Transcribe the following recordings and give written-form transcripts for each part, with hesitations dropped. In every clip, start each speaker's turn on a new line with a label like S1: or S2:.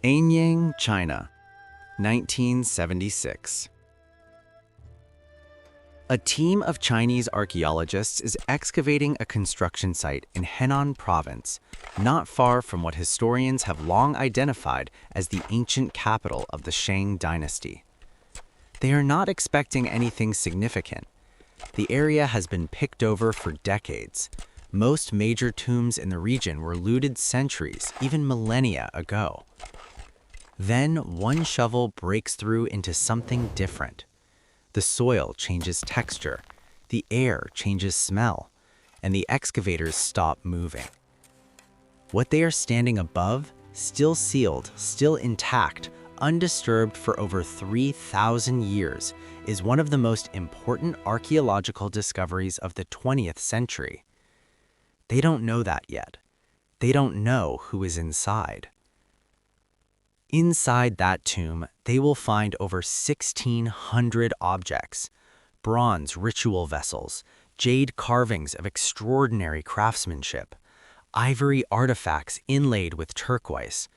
S1: Anyang, China, 1976. A team of Chinese archaeologists is excavating a construction site in Henan province, not far from what historians have long identified as the ancient capital of the Shang Dynasty. They are not expecting anything significant. The area has been picked over for decades. Most major tombs in the region were looted centuries, even millennia ago. Then one shovel breaks through into something different. The soil changes texture, the air changes smell, and the excavators stop moving. What they are standing above, still sealed, still intact, undisturbed for over 3,000 years, is one of the most important archaeological discoveries of the 20th century. They don't know that yet. They don't know who is inside. Inside that tomb, they will find over 1,600 objects: bronze ritual vessels, jade carvings of extraordinary craftsmanship, ivory artifacts inlaid with turquoise,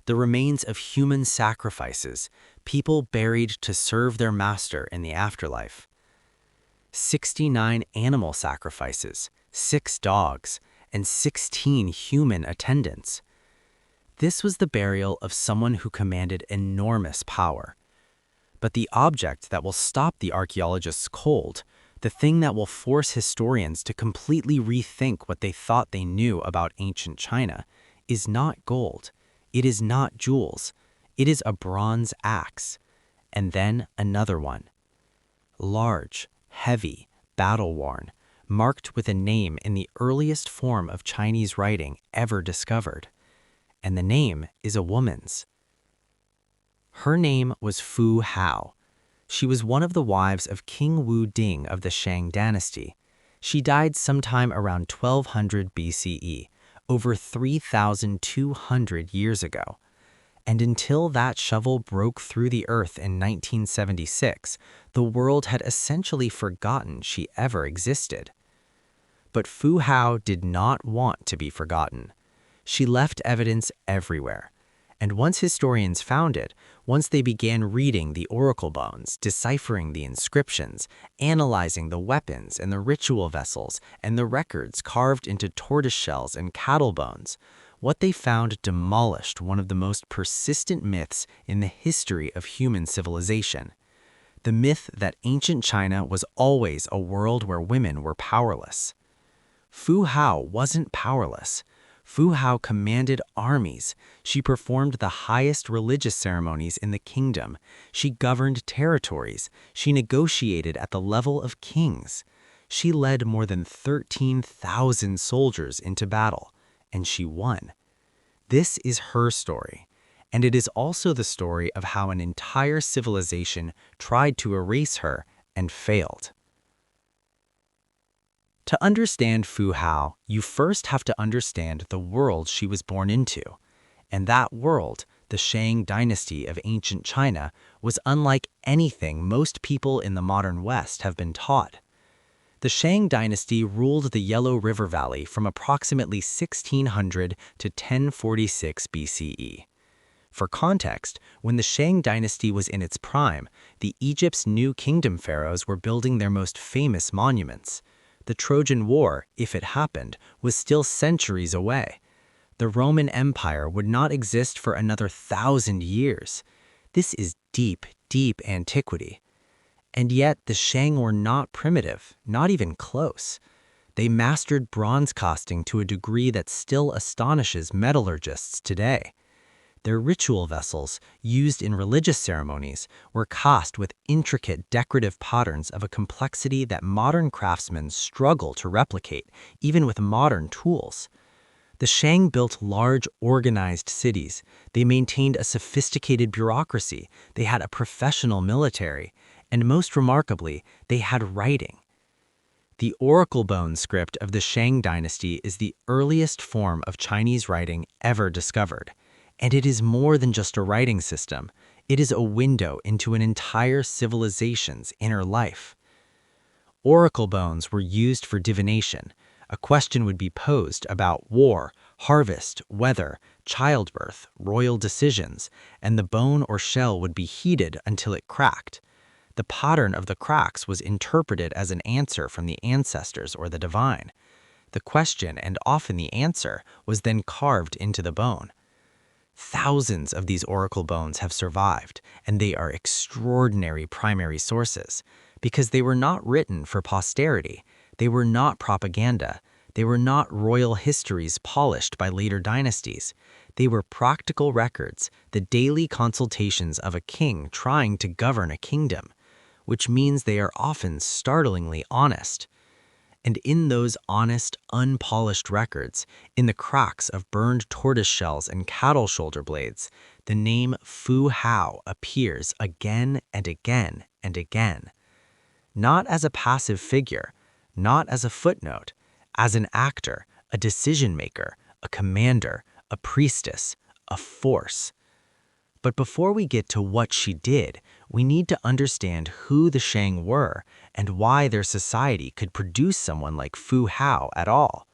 S1: the remains of human sacrifices, people buried to serve their master in the afterlife, 69 animal sacrifices, 6 dogs, and 16 human attendants. This was the burial of someone who commanded enormous power. But the object that will stop the archaeologists cold, the thing that will force historians to completely rethink what they thought they knew about ancient China, is not gold. It is not jewels. It is a bronze axe. And then another one. Large, heavy, battle-worn, marked with a name in the earliest form of Chinese writing ever discovered. And the name is a woman's. Her name was Fu Hao. She was one of the wives of King Wu Ding of the Shang Dynasty. She died sometime around 1200 BCE, over 3,200 years ago. And until that shovel broke through the earth in 1976, the world had essentially forgotten she ever existed. But Fu Hao did not want to be forgotten. She left evidence everywhere. And once historians found it, once they began reading the oracle bones, deciphering the inscriptions, analyzing the weapons and the ritual vessels and the records carved into tortoise shells and cattle bones, what they found demolished one of the most persistent myths in the history of human civilization. The myth that ancient China was always a world where women were powerless. Fu Hao wasn't powerless. Fu Hao commanded armies. She performed the highest religious ceremonies in the kingdom. She governed territories. She negotiated at the level of kings. She led more than 13,000 soldiers into battle, and she won. This is her story, and it is also the story of how an entire civilization tried to erase her and failed. To understand Fu Hao, you first have to understand the world she was born into. And that world, the Shang Dynasty of ancient China, was unlike anything most people in the modern West have been taught. The Shang Dynasty ruled the Yellow River Valley from approximately 1600 to 1046 BCE. For context, when the Shang Dynasty was in its prime, the Egypt's New Kingdom pharaohs were building their most famous monuments. The Trojan War, if it happened, was still centuries away. The Roman Empire would not exist for another 1,000 years. This is deep, deep antiquity. And yet the Shang were not primitive, not even close. They mastered bronze casting to a degree that still astonishes metallurgists today. Their ritual vessels, used in religious ceremonies, were cast with intricate decorative patterns of a complexity that modern craftsmen struggle to replicate, even with modern tools. The Shang built large, organized cities. They maintained a sophisticated bureaucracy. They had a professional military. And most remarkably, they had writing. The oracle bone script of the Shang Dynasty is the earliest form of Chinese writing ever discovered. And it is more than just a writing system. It is a window into an entire civilization's inner life. Oracle bones were used for divination. A question would be posed about war, harvest, weather, childbirth, royal decisions, and the bone or shell would be heated until it cracked. The pattern of the cracks was interpreted as an answer from the ancestors or the divine. The question, and often the answer, was then carved into the bone. Thousands of these oracle bones have survived, and they are extraordinary primary sources, because they were not written for posterity, they were not propaganda, they were not royal histories polished by later dynasties. They were practical records, the daily consultations of a king trying to govern a kingdom, which means they are often startlingly honest. And in those honest, unpolished records, in the cracks of burned tortoise shells and cattle shoulder blades, the name Fu Hao appears again and again and again. Not as a passive figure, not as a footnote, as an actor, a decision maker, a commander, a priestess, a force. But before we get to what she did, we need to understand who the Shang were and why their society could produce someone like Fu Hao at all.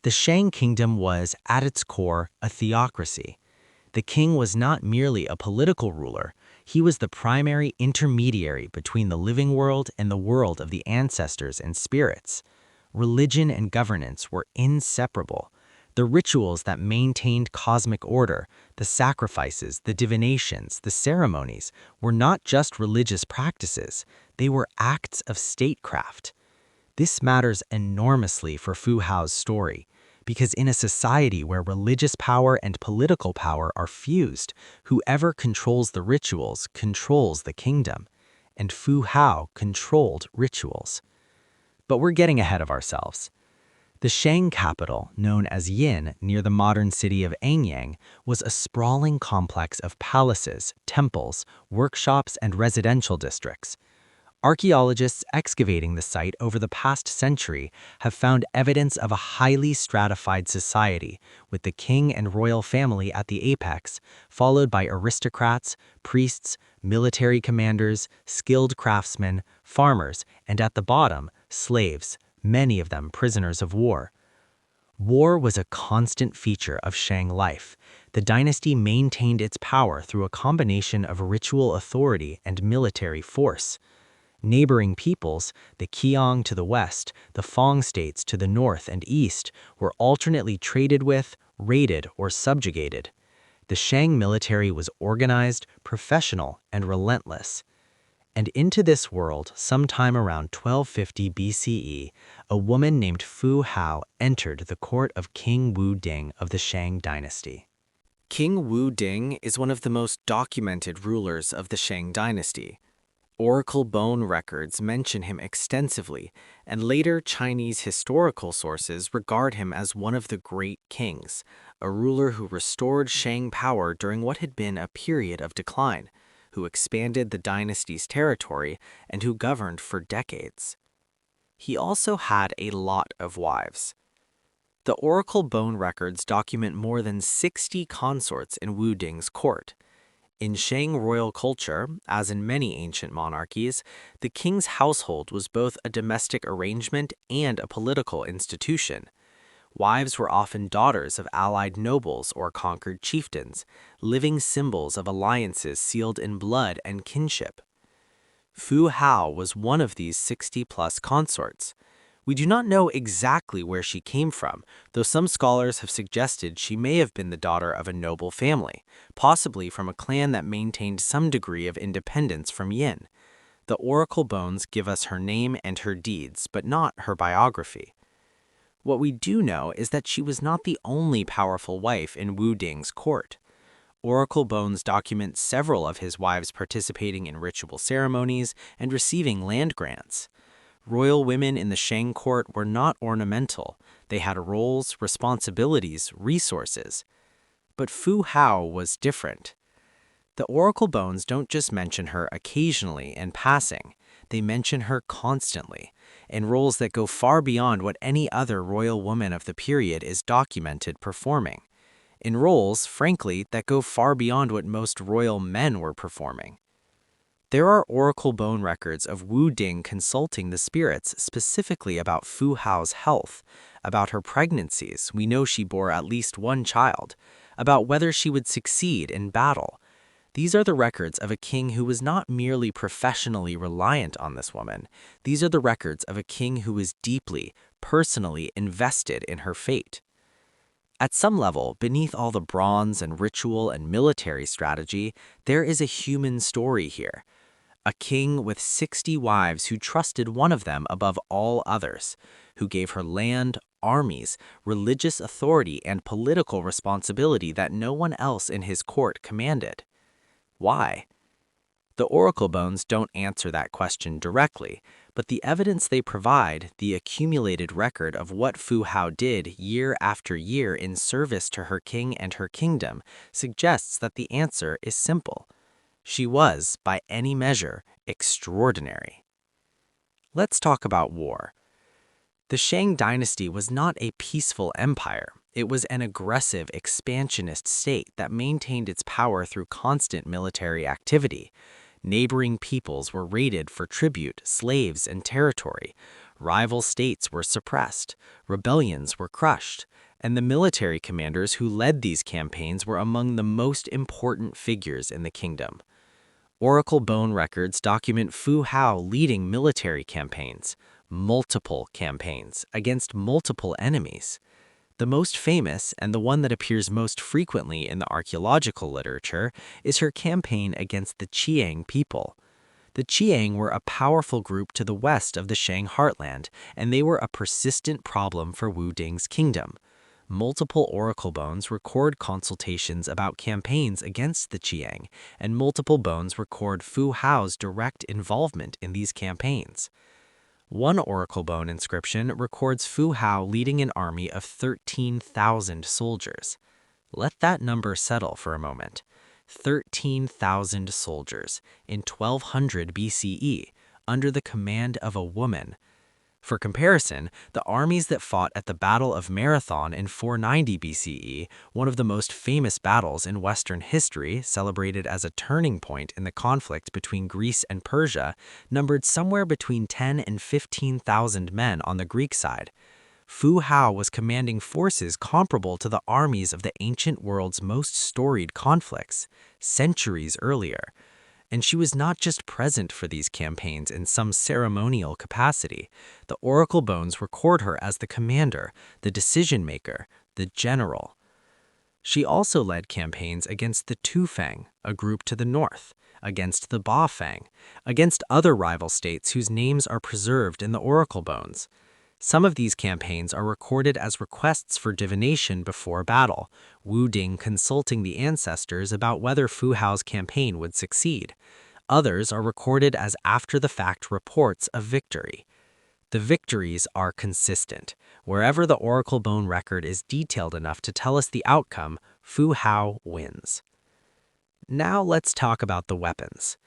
S1: The Shang kingdom was, at its core, a theocracy. The king was not merely a political ruler, he was the primary intermediary between the living world and the world of the ancestors and spirits. Religion and governance were inseparable. The rituals that maintained cosmic order, the sacrifices, the divinations, the ceremonies, were not just religious practices, they were acts of statecraft. This matters enormously for Fu Hao's story, because in a society where religious power and political power are fused, whoever controls the rituals controls the kingdom, and Fu Hao controlled rituals. But we're getting ahead of ourselves. The Shang capital, known as Yin, near the modern city of Anyang, was a sprawling complex of palaces, temples, workshops, and residential districts. Archaeologists excavating the site over the past century have found evidence of a highly stratified society, with the king and royal family at the apex, followed by aristocrats, priests, military commanders, skilled craftsmen, farmers, and at the bottom, slaves, many of them prisoners of war. War was a constant feature of Shang life. The dynasty maintained its power through a combination of ritual authority and military force. Neighboring peoples, the Qiang to the west, the Fang states to the north and east, were alternately traded with, raided, or subjugated. The Shang military was organized, professional, and relentless. And into this world, sometime around 1250 BCE, a woman named Fu Hao entered the court of King Wu Ding of the Shang Dynasty. King Wu Ding is one of the most documented rulers of the Shang Dynasty. Oracle bone records mention him extensively, and later Chinese historical sources regard him as one of the great kings, a ruler who restored Shang power during what had been a period of decline, who expanded the dynasty's territory, and who governed for decades. He also had a lot of wives. The oracle bone records document more than 60 consorts in Wu Ding's court. In Shang royal culture, as in many ancient monarchies, the king's household was both a domestic arrangement and a political institution. Wives were often daughters of allied nobles or conquered chieftains, living symbols of alliances sealed in blood and kinship. Fu Hao was one of these 60-plus consorts. We do not know exactly where she came from, though some scholars have suggested she may have been the daughter of a noble family, possibly from a clan that maintained some degree of independence from Yin. The oracle bones give us her name and her deeds, but not her biography. What we do know is that she was not the only powerful wife in Wu Ding's court. Oracle bones document several of his wives participating in ritual ceremonies and receiving land grants. Royal women in the Shang court were not ornamental. They had roles, responsibilities, resources. But Fu Hao was different. The oracle bones don't just mention her occasionally in passing. They mention her constantly, in roles that go far beyond what any other royal woman of the period is documented performing. In roles, frankly, that go far beyond what most royal men were performing. There are oracle bone records of Wu Ding consulting the spirits specifically about Fu Hao's health. About her pregnancies, we know she bore at least one child. about whether she would succeed in battle. These are the records of a king who was not merely professionally reliant on this woman. These are the records of a king who was deeply, personally invested in her fate. At some level, beneath all the bronze and ritual and military strategy, there is a human story here. A king with 60 wives who trusted one of them above all others, who gave her land, armies, religious authority, and political responsibility that no one else in his court commanded. Why? The oracle bones don't answer that question directly, but the evidence they provide, the accumulated record of what Fu Hao did year after year in service to her king and her kingdom, suggests that the answer is simple. She was, by any measure, extraordinary. Let's talk about war. The Shang Dynasty was not a peaceful empire. It was an aggressive, expansionist state that maintained its power through constant military activity. Neighboring peoples were raided for tribute, slaves, and territory. Rival states were suppressed. Rebellions were crushed. And the military commanders who led these campaigns were among the most important figures in the kingdom. Oracle bone records document Fu Hao leading military campaigns, multiple campaigns, against multiple enemies. The most famous, and the one that appears most frequently in the archaeological literature, is her campaign against the Qiang people. The Qiang were a powerful group to the west of the Shang heartland, and they were a persistent problem for Wu Ding's kingdom. Multiple oracle bones record consultations about campaigns against the Qiang, and multiple bones record Fu Hao's direct involvement in these campaigns. One oracle bone inscription records Fu Hao leading an army of 13,000 soldiers. Let that number settle for a moment. 13,000 soldiers in 1200 BCE under the command of a woman. For comparison, the armies that fought at the Battle of Marathon in 490 BCE, one of the most famous battles in Western history, celebrated as a turning point in the conflict between Greece and Persia, numbered somewhere between 10 and 15,000 men on the Greek side. Fu Hao was commanding forces comparable to the armies of the ancient world's most storied conflicts, centuries earlier. And she was not just present for these campaigns in some ceremonial capacity. The oracle bones record her as the commander, the decision-maker, the general. She also led campaigns against the Tufang, a group to the north, against the Bafang, against other rival states whose names are preserved in the oracle bones. Some of these campaigns are recorded as requests for divination before battle, Wu Ding consulting the ancestors about whether Fu Hao's campaign would succeed. Others are recorded as after-the-fact reports of victory. The victories are consistent. Wherever the oracle bone record is detailed enough to tell us the outcome, Fu Hao wins. Now let's talk about the weapons.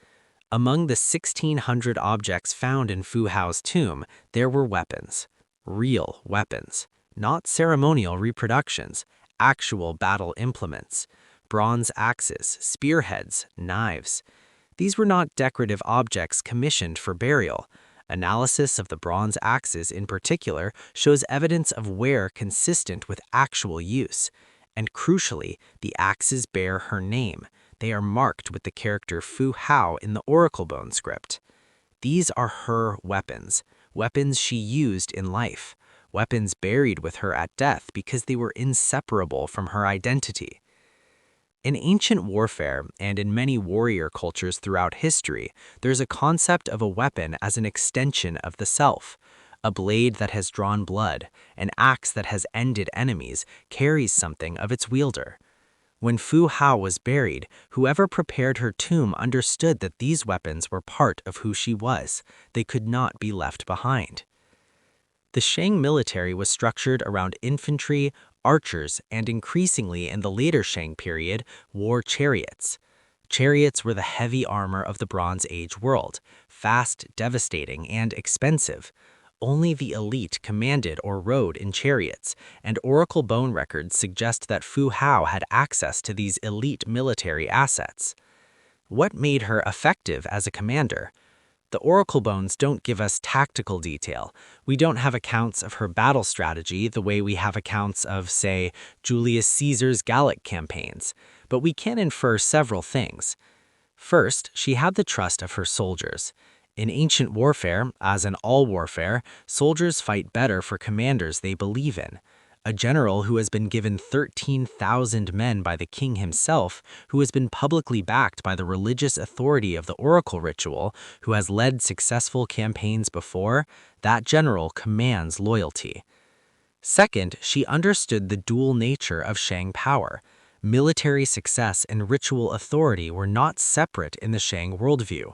S1: Among the 1,600 objects found in Fu Hao's tomb, there were weapons. Real weapons, not ceremonial reproductions, actual battle implements, bronze axes, spearheads, knives. These were not decorative objects commissioned for burial. Analysis of the bronze axes in particular shows evidence of wear consistent with actual use. And crucially, the axes bear her name. They are marked with the character Fu Hao in the oracle bone script. These are her weapons. Weapons she used in life, weapons buried with her at death because they were inseparable from her identity. In ancient warfare and in many warrior cultures throughout history, there's a concept of a weapon as an extension of the self. A blade that has drawn blood, an axe that has ended enemies, carries something of its wielder. When Fu Hao was buried, whoever prepared her tomb understood that these weapons were part of who she was. They could not be left behind. The Shang military was structured around infantry, archers, and increasingly in the later Shang period, war chariots. Chariots were the heavy armor of the Bronze Age world, fast, devastating, and expensive. Only the elite commanded or rode in chariots, and oracle bone records suggest that Fu Hao had access to these elite military assets. What made her effective as a commander? The oracle bones don't give us tactical detail. We don't have accounts of her battle strategy the way we have accounts of, say, Julius Caesar's Gallic campaigns, but we can infer several things. First, she had the trust of her soldiers. In ancient warfare, as in all warfare, soldiers fight better for commanders they believe in. A general who has been given 13,000 men by the king himself, who has been publicly backed by the religious authority of the oracle ritual, who has led successful campaigns before, that general commands loyalty. Second, she understood the dual nature of Shang power. Military success and ritual authority were not separate in the Shang worldview.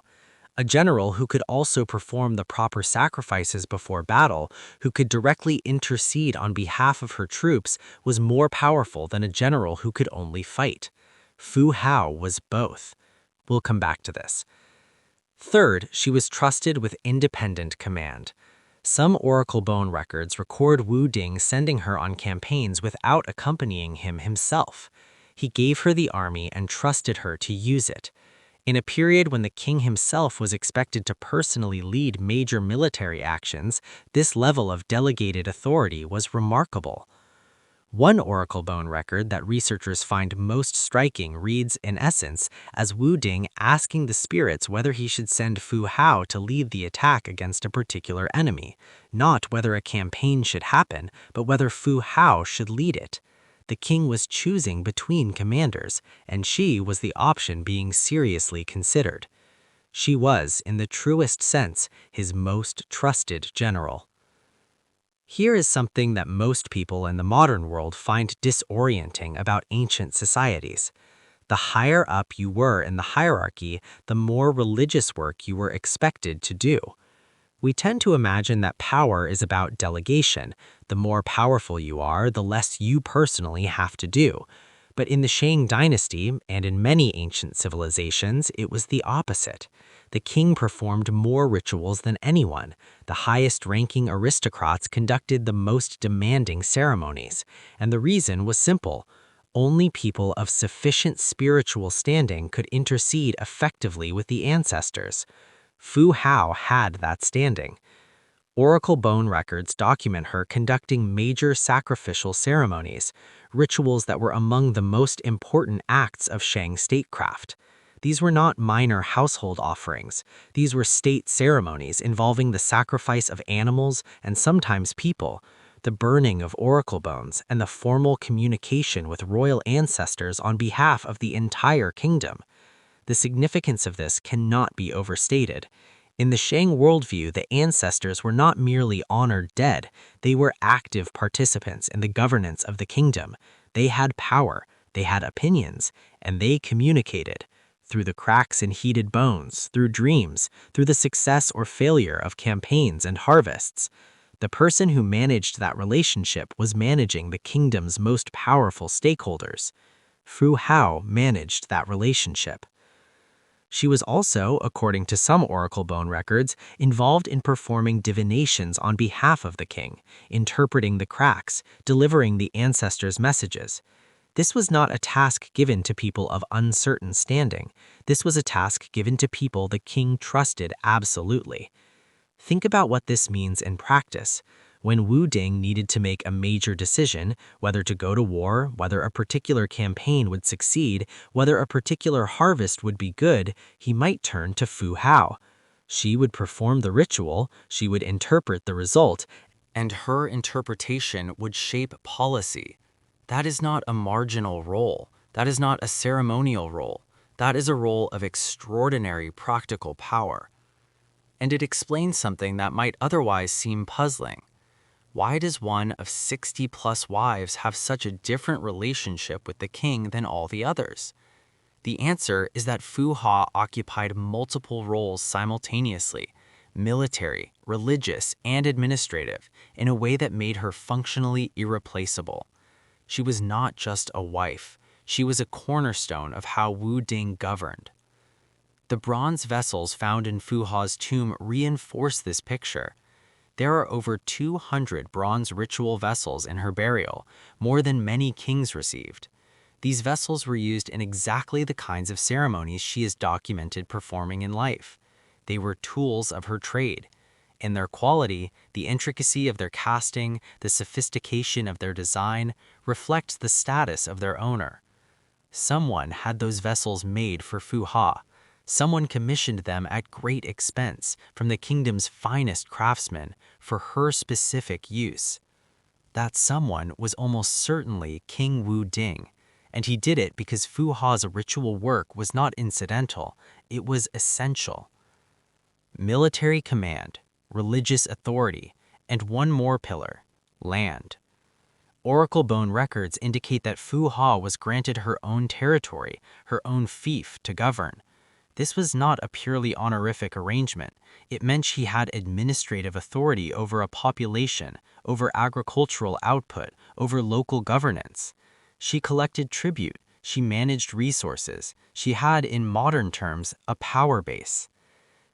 S1: A general who could also perform the proper sacrifices before battle, who could directly intercede on behalf of her troops, was more powerful than a general who could only fight. Fu Hao was both. We'll come back to this. Third, she was trusted with independent command. Some oracle bone records record Wu Ding sending her on campaigns without accompanying him himself. He gave her the army and trusted her to use it. In a period when the king himself was expected to personally lead major military actions, this level of delegated authority was remarkable. One oracle bone record that researchers find most striking reads, in essence, as Wu Ding asking the spirits whether he should send Fu Hao to lead the attack against a particular enemy, not whether a campaign should happen, but whether Fu Hao should lead it. The king was choosing between commanders, and she was the option being seriously considered. She was, in the truest sense, his most trusted general. Here is something that most people in the modern world find disorienting about ancient societies. The higher up you were in the hierarchy, the more religious work you were expected to do. We tend to imagine that power is about delegation. The more powerful you are, the less you personally have to do. But in the Shang Dynasty, and in many ancient civilizations, it was the opposite. The king performed more rituals than anyone. The highest-ranking aristocrats conducted the most demanding ceremonies. And the reason was simple. Only people of sufficient spiritual standing could intercede effectively with the ancestors. Fu Hao had that standing. Oracle bone records document her conducting major sacrificial ceremonies, rituals that were among the most important acts of Shang statecraft. These were not minor household offerings. These were state ceremonies involving the sacrifice of animals and sometimes people, the burning of oracle bones, and the formal communication with royal ancestors on behalf of the entire kingdom. The significance of this cannot be overstated. In the Shang worldview, the ancestors were not merely honored dead, they were active participants in the governance of the kingdom. They had power, they had opinions, and they communicated. Through the cracks in heated bones, through dreams, through the success or failure of campaigns and harvests. The person who managed that relationship was managing the kingdom's most powerful stakeholders. Fu Hao managed that relationship. She was also, according to some oracle bone records, involved in performing divinations on behalf of the king, interpreting the cracks, delivering the ancestors' messages. This was not a task given to people of uncertain standing. This was a task given to people the king trusted absolutely. Think about what this means in practice. When Wu Ding needed to make a major decision, whether to go to war, whether a particular campaign would succeed, whether a particular harvest would be good, he might turn to Fu Hao. She would perform the ritual, she would interpret the result, and her interpretation would shape policy. That is not a marginal role. That is not a ceremonial role. That is a role of extraordinary practical power. And it explains something that might otherwise seem puzzling. Why does one of 60+ wives have such a different relationship with the king than all the others? The answer is that Fu Hao occupied multiple roles simultaneously, military, religious, and administrative, in a way that made her functionally irreplaceable. She was not just a wife, she was a cornerstone of how Wu Ding governed. The bronze vessels found in Fu Hao's tomb reinforce this picture. There are over 200 bronze ritual vessels in her burial, more than many kings received. These vessels were used in exactly the kinds of ceremonies she is documented performing in life. They were tools of her trade. In their quality, the intricacy of their casting, the sophistication of their design, reflects the status of their owner. Someone had those vessels made for Fu Hao. Someone commissioned them at great expense from the kingdom's finest craftsmen for her specific use. That someone was almost certainly King Wu Ding, and he did it because Fu Hao's ritual work was not incidental, it was essential. Military command, religious authority, and one more pillar, land. Oracle bone records indicate that Fu Hao was granted her own territory, her own fief to govern. This was not a purely honorific arrangement. It meant she had administrative authority over a population, over agricultural output, over local governance. She collected tribute, she managed resources, she had, in modern terms, a power base.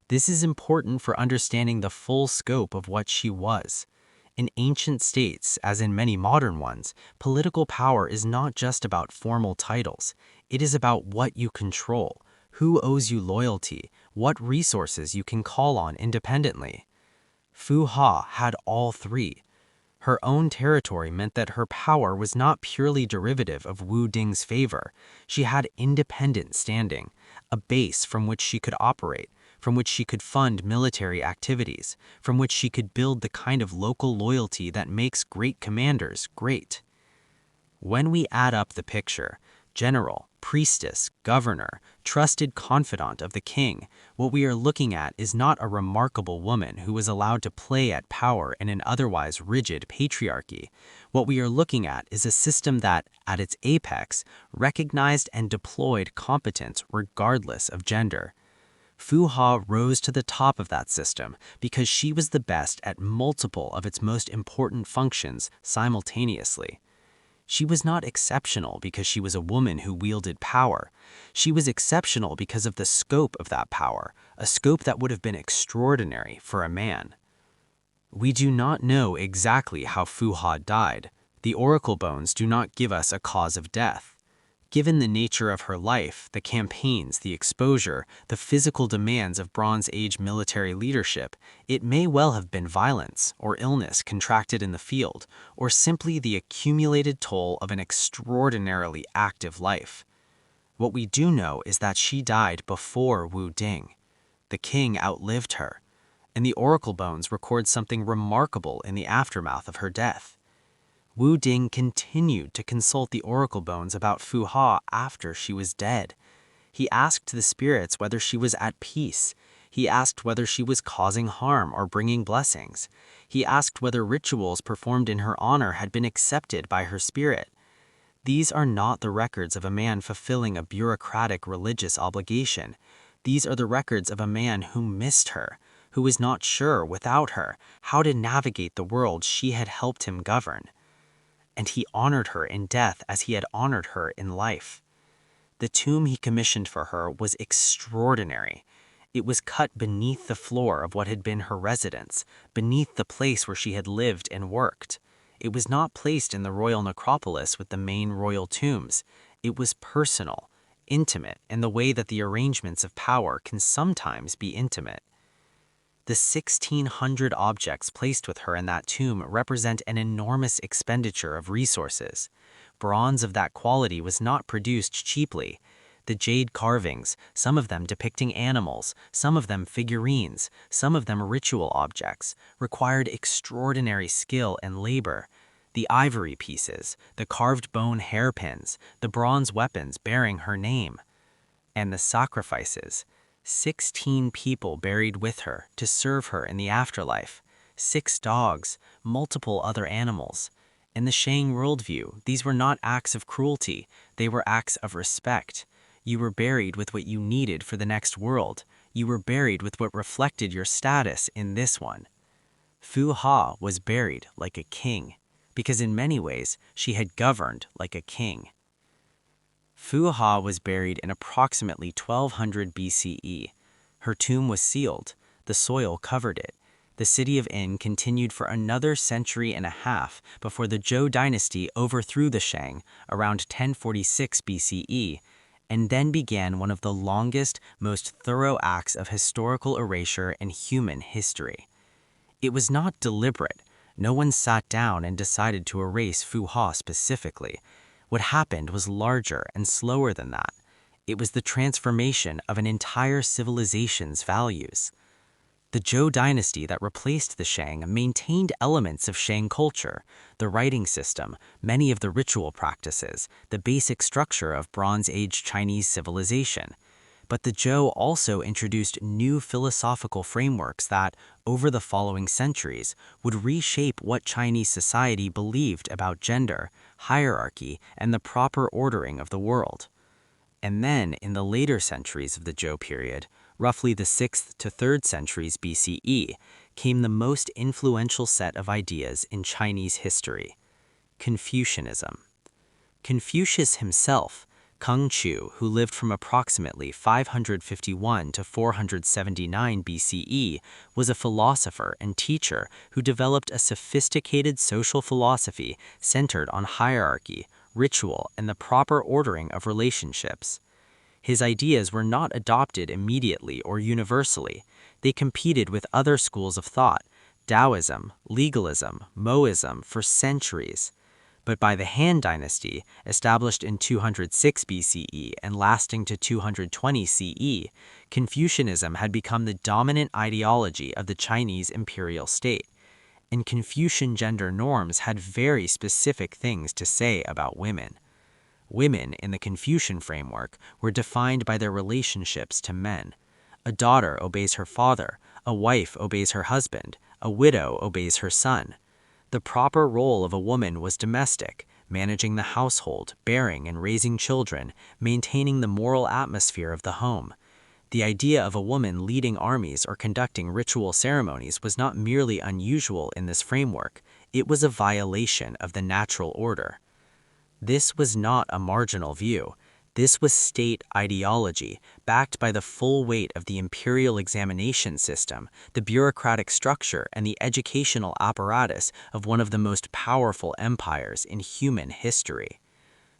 S1: This is important for understanding the full scope of what she was. In ancient states, as in many modern ones, political power is not just about formal titles. It is about what you control, who owes you loyalty, what resources you can call on independently. Fu Hao had all three. Her own territory meant that her power was not purely derivative of Wu Ding's favor. She had independent standing, a base from which she could operate, from which she could fund military activities, from which she could build the kind of local loyalty that makes great commanders great. When we add up the picture, general, priestess, governor, trusted confidant of the king, what we are looking at is not a remarkable woman who was allowed to play at power in an otherwise rigid patriarchy. What we are looking at is a system that, at its apex, recognized and deployed competence regardless of gender. Fu Hao rose to the top of that system because she was the best at multiple of its most important functions simultaneously. She was not exceptional because she was a woman who wielded power. She was exceptional because of the scope of that power, a scope that would have been extraordinary for a man. We do not know exactly how Fu Hao died. The oracle bones do not give us a cause of death. Given the nature of her life, the campaigns, the exposure, the physical demands of Bronze Age military leadership, it may well have been violence or illness contracted in the field, or simply the accumulated toll of an extraordinarily active life. What we do know is that she died before Wu Ding. The king outlived her, and the oracle bones record something remarkable in the aftermath of her death. Wu Ding continued to consult the oracle bones about Fu Hao after she was dead. He asked the spirits whether she was at peace. He asked whether she was causing harm or bringing blessings. He asked whether rituals performed in her honor had been accepted by her spirit. These are not the records of a man fulfilling a bureaucratic religious obligation. These are the records of a man who missed her, who was not sure, without her, how to navigate the world she had helped him govern. And he honored her in death as he had honored her in life. The tomb he commissioned for her was extraordinary. It was cut beneath the floor of what had been her residence, beneath the place where she had lived and worked. It was not placed in the royal necropolis with the main royal tombs. It was personal, intimate in the way that the arrangements of power can sometimes be intimate. The 1,600 objects placed with her in that tomb represent an enormous expenditure of resources. Bronze of that quality was not produced cheaply. The jade carvings, some of them depicting animals, some of them figurines, some of them ritual objects, required extraordinary skill and labor. The ivory pieces, the carved bone hairpins, the bronze weapons bearing her name. And the sacrifices. 16 people buried with her to serve her in the afterlife, 6 dogs, multiple other animals. In the Shang worldview, these were not acts of cruelty, they were acts of respect. You were buried with what you needed for the next world. You were buried with what reflected your status in this one. Fu Hao was buried like a king, because in many ways she had governed like a king. Fu Hao was buried in approximately 1200 BCE. Her tomb was sealed, the soil covered it. The city of In continued for another century and a half before the Zhou dynasty overthrew the Shang around 1046 BCE, and then began one of the longest, most thorough acts of historical erasure in human history. It was not deliberate. No one sat down and decided to erase Fu Hao specifically. What happened was larger and slower than that. It was the transformation of an entire civilization's values. The Zhou dynasty that replaced the Shang maintained elements of Shang culture, the writing system, many of the ritual practices, the basic structure of Bronze Age Chinese civilization. But the Zhou also introduced new philosophical frameworks that, over the following centuries, would reshape what Chinese society believed about gender, hierarchy, and the proper ordering of the world. And then, in the later centuries of the Zhou period, roughly the 6th to 3rd centuries BCE, came the most influential set of ideas in Chinese history: Confucianism. Confucius himself, Kung Chu, who lived from approximately 551 to 479 BCE, was a philosopher and teacher who developed a sophisticated social philosophy centered on hierarchy, ritual, and the proper ordering of relationships. His ideas were not adopted immediately or universally. They competed with other schools of thought, Taoism, legalism, Moism, for centuries. But by the Han Dynasty, established in 206 BCE and lasting to 220 CE, Confucianism had become the dominant ideology of the Chinese imperial state. And Confucian gender norms had very specific things to say about women. Women, in the Confucian framework, were defined by their relationships to men. A daughter obeys her father, a wife obeys her husband, a widow obeys her son. The proper role of a woman was domestic, managing the household, bearing and raising children, maintaining the moral atmosphere of the home. The idea of a woman leading armies or conducting ritual ceremonies was not merely unusual in this framework, it was a violation of the natural order. This was not a marginal view. This was state ideology, backed by the full weight of the imperial examination system, the bureaucratic structure, and the educational apparatus of one of the most powerful empires in human history.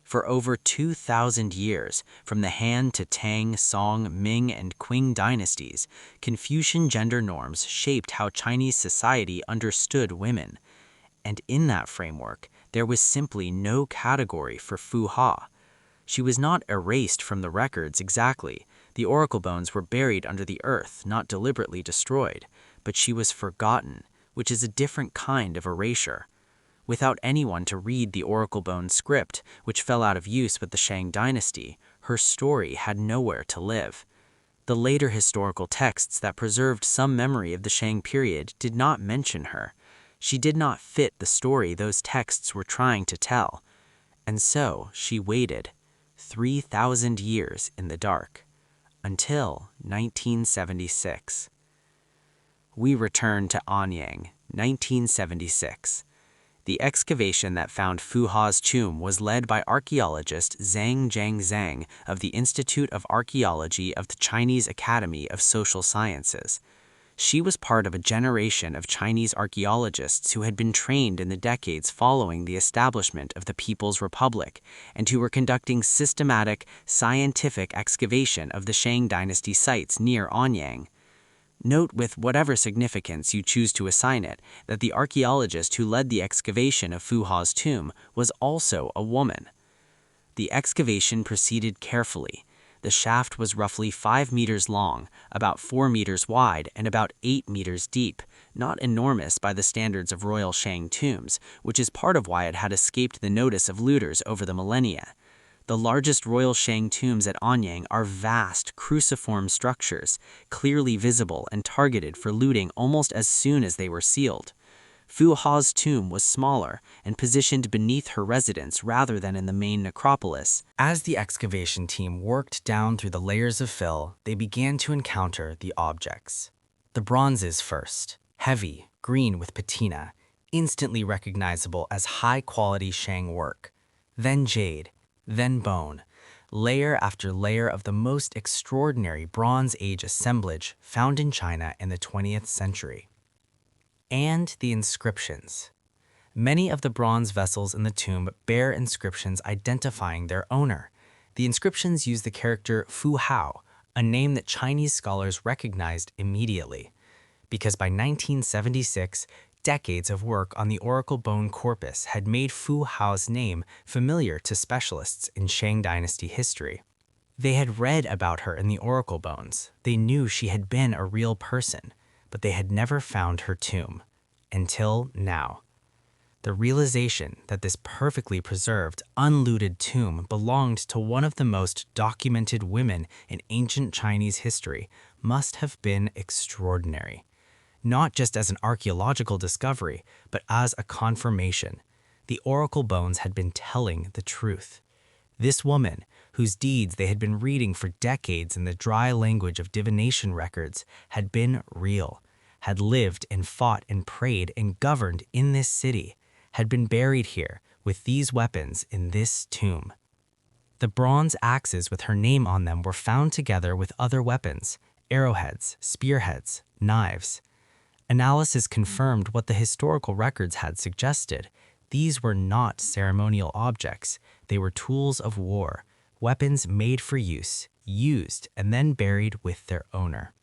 S1: For over 2,000 years, from the Han to Tang, Song, Ming, and Qing dynasties, Confucian gender norms shaped how Chinese society understood women. And in that framework, there was simply no category for Fu Hao. She was not erased from the records exactly. The oracle bones were buried under the earth, not deliberately destroyed, but she was forgotten, which is a different kind of erasure. Without anyone to read the oracle bone script, which fell out of use with the Shang Dynasty, her story had nowhere to live. The later historical texts that preserved some memory of the Shang period did not mention her. She did not fit the story those texts were trying to tell. And so she waited 3,000 years in the dark, until 1976. We return to Anyang, 1976. The excavation that found Fu Hao's tomb was led by archaeologist Zhang Zhang of the Institute of Archaeology of the Chinese Academy of Social Sciences. She was part of a generation of Chinese archaeologists who had been trained in the decades following the establishment of the People's Republic and who were conducting systematic, scientific excavation of the Shang Dynasty sites near Anyang. Note, with whatever significance you choose to assign it, that the archaeologist who led the excavation of Fu Hao's tomb was also a woman. The excavation proceeded carefully. The shaft was roughly 5 meters long, about 4 meters wide, and about 8 meters deep, not enormous by the standards of royal Shang tombs, which is part of why it had escaped the notice of looters over the millennia. The largest royal Shang tombs at Anyang are vast, cruciform structures, clearly visible and targeted for looting almost as soon as they were sealed. Fu Hao's tomb was smaller and positioned beneath her residence rather than in the main necropolis. As the excavation team worked down through the layers of fill, they began to encounter the objects. The bronzes first, heavy, green with patina, instantly recognizable as high-quality Shang work. Then jade, then bone, layer after layer of the most extraordinary Bronze Age assemblage found in China in the 20th century. And the inscriptions. Many of the bronze vessels in the tomb bear inscriptions identifying their owner. The inscriptions use the character Fu Hao, a name that Chinese scholars recognized immediately, because by 1976, decades of work on the oracle bone corpus had made Fu Hao's name familiar to specialists in Shang Dynasty history. They had read about her in the oracle bones. They knew she had been a real person, but they had never found her tomb. Until now. The realization that this perfectly preserved, unlooted tomb belonged to one of the most documented women in ancient Chinese history must have been extraordinary. Not just as an archaeological discovery, but as a confirmation. The oracle bones had been telling the truth. This woman, whose deeds they had been reading for decades in the dry language of divination records, had been real, had lived and fought and prayed and governed in this city, had been buried here with these weapons in this tomb. The bronze axes with her name on them were found together with other weapons, arrowheads, spearheads, knives. Analysis confirmed what the historical records had suggested. These were not ceremonial objects. They were tools of war, weapons made for use, used, and then buried with their owner.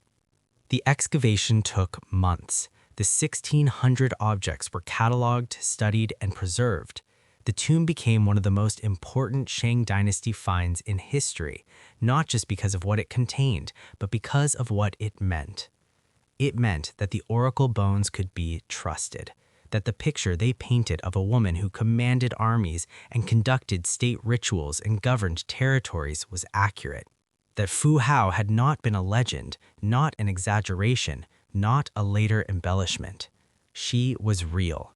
S1: The excavation took months. The 1,600 objects were cataloged, studied, and preserved. The tomb became one of the most important Shang Dynasty finds in history, not just because of what it contained, but because of what it meant. It meant that the oracle bones could be trusted, that the picture they painted of a woman who commanded armies and conducted state rituals and governed territories was accurate, that Fu Hao had not been a legend, not an exaggeration, not a later embellishment. She was real.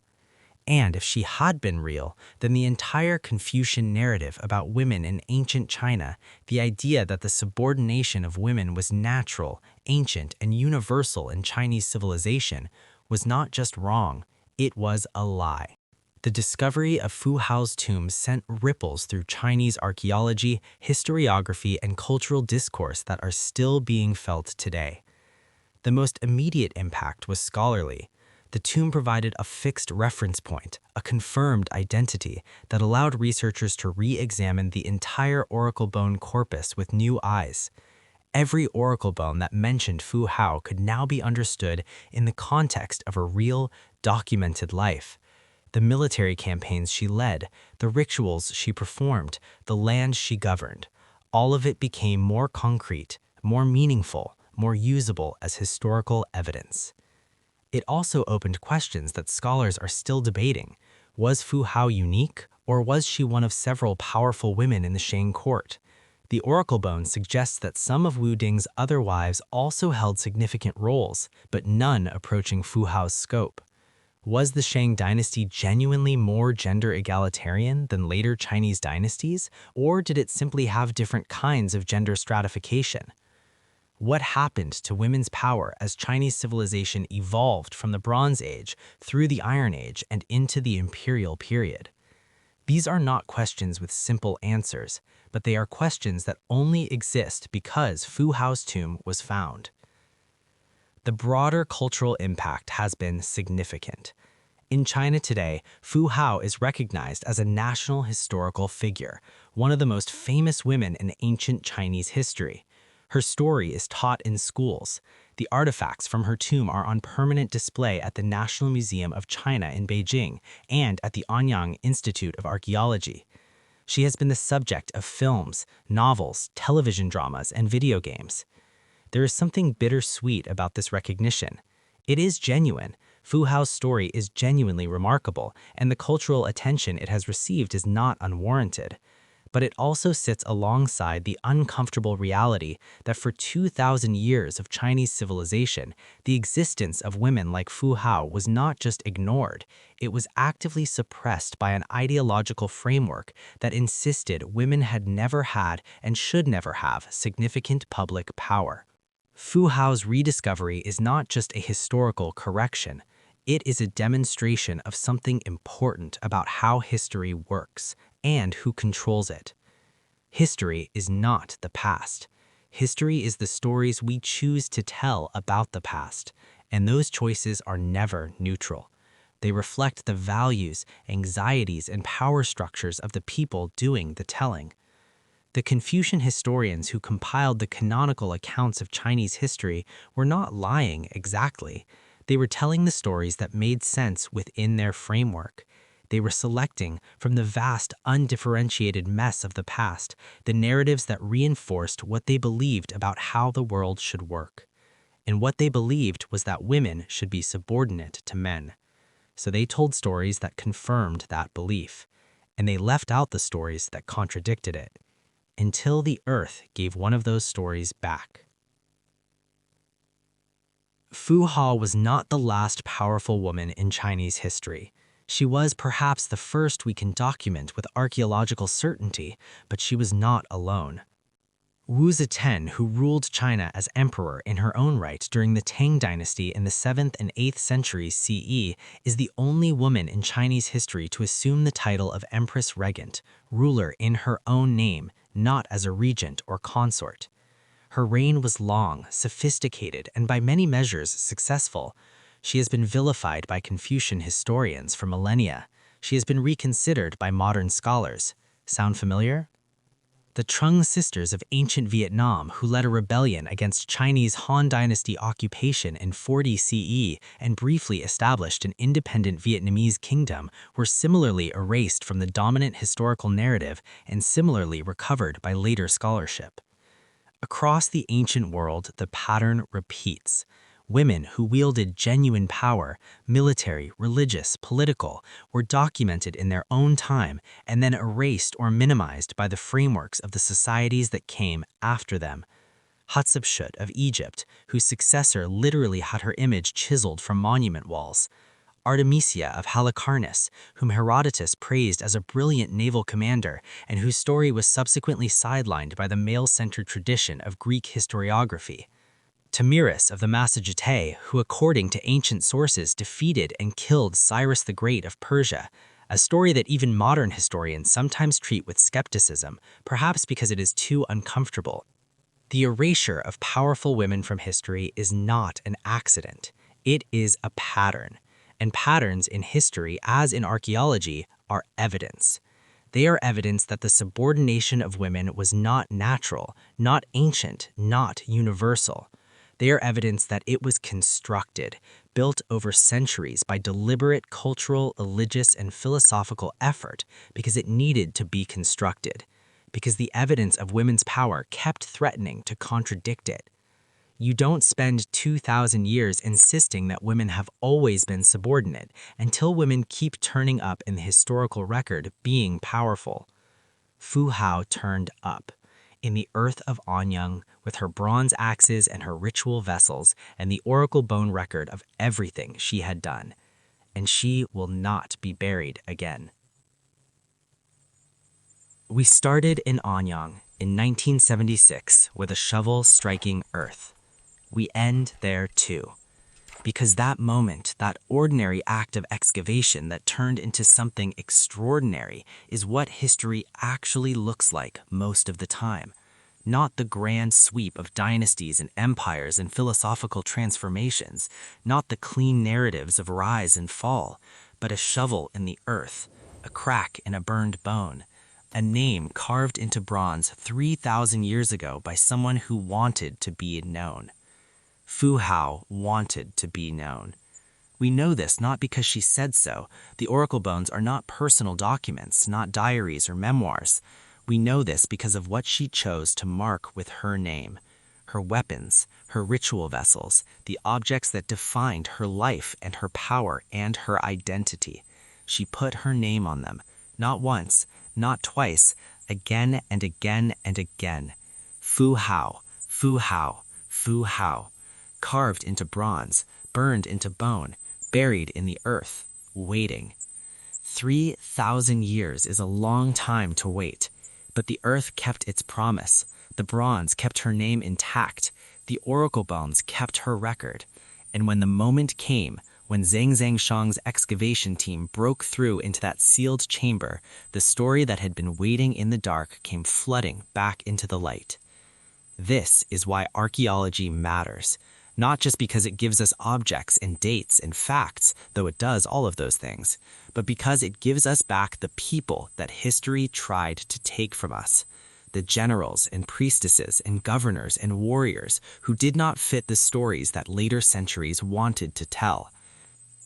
S1: And if she had been real, then the entire Confucian narrative about women in ancient China, the idea that the subordination of women was natural, ancient, and universal in Chinese civilization, was not just wrong, it was a lie. The discovery of Fu Hao's tomb sent ripples through Chinese archaeology, historiography, and cultural discourse that are still being felt today. The most immediate impact was scholarly. The tomb provided a fixed reference point, a confirmed identity that allowed researchers to re-examine the entire oracle bone corpus with new eyes. Every oracle bone that mentioned Fu Hao could now be understood in the context of a real, documented life. The military campaigns she led, the rituals she performed, the land she governed, all of it became more concrete, more meaningful, more usable as historical evidence. It also opened questions that scholars are still debating. Was Fu Hao unique, or was she one of several powerful women in the Shang court? The oracle bone suggests that some of Wu Ding's other wives also held significant roles, but none approaching Fu Hao's scope. Was the Shang dynasty genuinely more gender egalitarian than later Chinese dynasties, or did it simply have different kinds of gender stratification? What happened to women's power as Chinese civilization evolved from the Bronze Age through the Iron Age and into the imperial period? These are not questions with simple answers, but they are questions that only exist because Fu Hao's tomb was found. The broader cultural impact has been significant. In China today, Fu Hao is recognized as a national historical figure, one of the most famous women in ancient Chinese history. Her story is taught in schools. The artifacts from her tomb are on permanent display at the National Museum of China in Beijing and at the Anyang Institute of Archaeology. She has been the subject of films, novels, television dramas, and video games. There is something bittersweet about this recognition. It is genuine. Fu Hao's story is genuinely remarkable, and the cultural attention it has received is not unwarranted. But it also sits alongside the uncomfortable reality that for 2,000 years of Chinese civilization, the existence of women like Fu Hao was not just ignored, it was actively suppressed by an ideological framework that insisted women had never had and should never have significant public power. Fu Hao's rediscovery is not just a historical correction. It is a demonstration of something important about how history works and who controls it. History is not the past. History is the stories we choose to tell about the past, and those choices are never neutral. They reflect the values, anxieties, and power structures of the people doing the telling. The Confucian historians who compiled the canonical accounts of Chinese history were not lying exactly. They were telling the stories that made sense within their framework. They were selecting from the vast, undifferentiated mess of the past the narratives that reinforced what they believed about how the world should work. And what they believed was that women should be subordinate to men. So they told stories that confirmed that belief, and they left out the stories that contradicted it, until the earth gave one of those stories back. Fu Hao was not the last powerful woman in Chinese history. She was perhaps the first we can document with archaeological certainty, but she was not alone. Wu Zetian, who ruled China as emperor in her own right during the Tang Dynasty in the 7th and 8th centuries CE, is the only woman in Chinese history to assume the title of Empress Regent, ruler in her own name, not as a regent or consort. Her reign was long, sophisticated, and by many measures successful. She has been vilified by Confucian historians for millennia. She has been reconsidered by modern scholars. Sound familiar? The Trung sisters of ancient Vietnam, who led a rebellion against Chinese Han Dynasty occupation in 40 CE and briefly established an independent Vietnamese kingdom, were similarly erased from the dominant historical narrative and similarly recovered by later scholarship. Across the ancient world, the pattern repeats. Women who wielded genuine power, military, religious, political, were documented in their own time and then erased or minimized by the frameworks of the societies that came after them. Hatshepsut of Egypt, whose successor literally had her image chiseled from monument walls. Artemisia of Halicarnassus, whom Herodotus praised as a brilliant naval commander and whose story was subsequently sidelined by the male-centered tradition of Greek historiography. Tamiris of the Massagetae, who according to ancient sources defeated and killed Cyrus the Great of Persia, a story that even modern historians sometimes treat with skepticism, perhaps because it is too uncomfortable. The erasure of powerful women from history is not an accident. It is a pattern. And patterns in history, as in archaeology, are evidence. They are evidence that the subordination of women was not natural, not ancient, not universal. They are evidence that it was constructed, built over centuries by deliberate cultural, religious, and philosophical effort because it needed to be constructed, because the evidence of women's power kept threatening to contradict it. You don't spend 2,000 years insisting that women have always been subordinate until women keep turning up in the historical record being powerful. Fu Hao turned up. In the earth of Anyang, with her bronze axes and her ritual vessels and the oracle bone record of everything she had done. And she will not be buried again. We started in Anyang in 1976 with a shovel striking earth. We end there too. Because that moment, that ordinary act of excavation that turned into something extraordinary, is what history actually looks like most of the time. Not the grand sweep of dynasties and empires and philosophical transformations, not the clean narratives of rise and fall, but a shovel in the earth, a crack in a burned bone, a name carved into bronze 3,000 years ago by someone who wanted to be known. Fu Hao wanted to be known. We know this not because she said so. The oracle bones are not personal documents, not diaries or memoirs. We know this because of what she chose to mark with her name. Her weapons, her ritual vessels, the objects that defined her life and her power and her identity. She put her name on them, not once, not twice, again and again and again. Fu Hao, Fu Hao, Fu Hao. Carved into bronze, burned into bone, buried in the earth, waiting. 3,000 years is a long time to wait, but the earth kept its promise. The bronze kept her name intact. The oracle bones kept her record. And when the moment came, when Zhang Zhangshang's excavation team broke through into that sealed chamber, the story that had been waiting in the dark came flooding back into the light. This is why archaeology matters. Not just because it gives us objects and dates and facts, though it does all of those things, but because it gives us back the people that history tried to take from us. the generals and priestesses and governors and warriors who did not fit the stories that later centuries wanted to tell.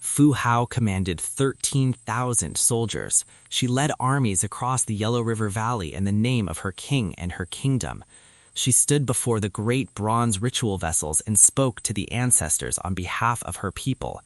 S1: Fu Hao commanded 13,000 soldiers. She led armies across the Yellow River Valley in the name of her king and her kingdom. She stood before the great bronze ritual vessels and spoke to the ancestors on behalf of her people.